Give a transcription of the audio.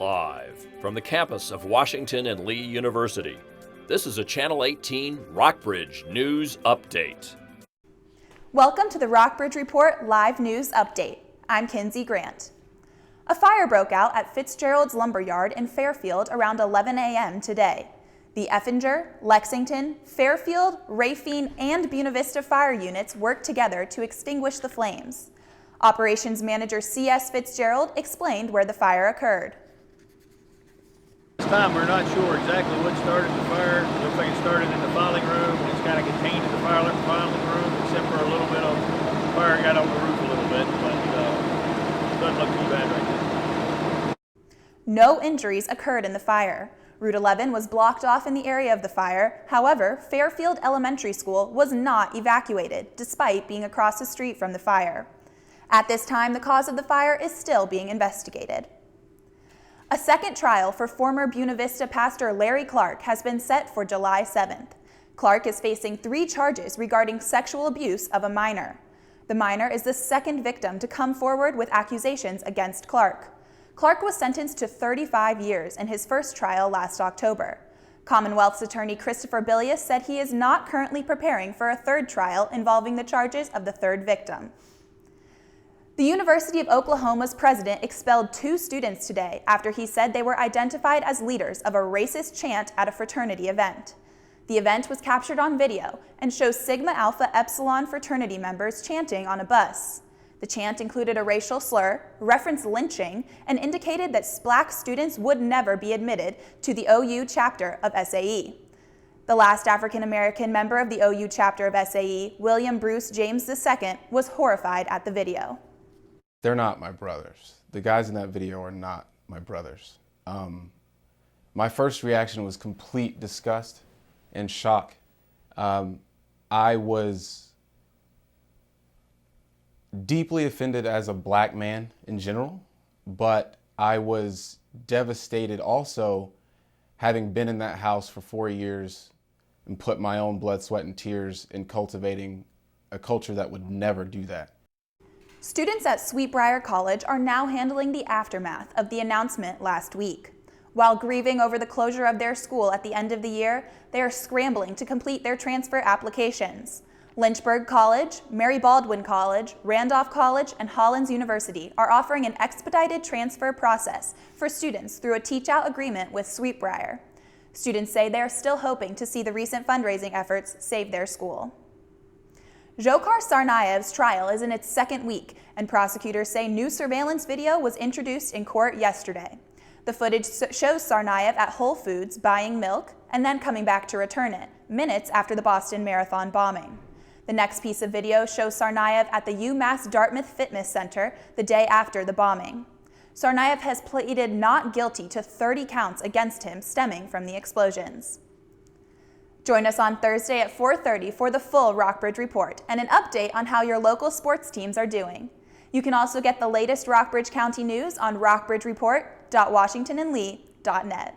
Live from the campus of Washington and Lee University, this is a Channel 18 Rockbridge News Update. Welcome to the Rockbridge Report Live News Update. I'm Kinsey Grant. A fire broke out at Fitzgerald's Lumberyard in Fairfield around 11 a.m. today. The Effinger, Lexington, Fairfield, Rafine, and Buena Vista fire units worked together to extinguish the flames. Operations Manager C.S. Fitzgerald explained where the fire occurred. This time we're not sure exactly what started the fire. It looks like it started in the filing room. It's kind of contained in the filing room, except for a little bit of fire got on the roof a little bit, but it doesn't look too bad right now. No injuries occurred in the fire. Route 11 was blocked off in the area of the fire. However, Fairfield Elementary School was not evacuated, despite being across the street from the fire. At this time, the cause of the fire is still being investigated. A second trial for former Buena Vista pastor Larry Clark has been set for July 7th. Clark is facing 3 charges regarding sexual abuse of a minor. The minor is the second victim to come forward with accusations against Clark. Clark was sentenced to 35 years in his first trial last October. Commonwealth's attorney Christopher Bilius said he is not currently preparing for a third trial involving the charges of the third victim. The University of Oklahoma's president expelled 2 students today after he said they were identified as leaders of a racist chant at a fraternity event. The event was captured on video and shows Sigma Alpha Epsilon fraternity members chanting on a bus. The chant included a racial slur, referenced lynching, and indicated that black students would never be admitted to the OU chapter of SAE. The last African-American member of the OU chapter of SAE, William Bruce James II, was horrified at the video. They're not my brothers. The guys in that video are not my brothers. My first reaction was complete disgust and shock. I was deeply offended as a black man in general, but I was devastated also having been in that house for 4 years and put my own blood, sweat, and tears in cultivating a culture that would never do that. Students at Briar College are now handling the aftermath of the announcement last week. While grieving over the closure of their school at the end of the year, they are scrambling to complete their transfer applications. Lynchburg College, Mary Baldwin College, Randolph College, and Hollins University are offering an expedited transfer process for students through a teach-out agreement with Briar. Students say they are still hoping to see the recent fundraising efforts save their school. Tsarnaev's trial is in its second week, and prosecutors say new surveillance video was introduced in court yesterday. The footage shows Tsarnaev at Whole Foods buying milk and then coming back to return it, minutes after the Boston Marathon bombing. The next piece of video shows Tsarnaev at the UMass Dartmouth Fitness Center the day after the bombing. Tsarnaev has pleaded not guilty to 30 counts against him stemming from the explosions. Join us on Thursday at 4:30 for the full Rockbridge Report and an update on how your local sports teams are doing. You can also get the latest Rockbridge County news on rockbridgereport.washingtonandlee.net.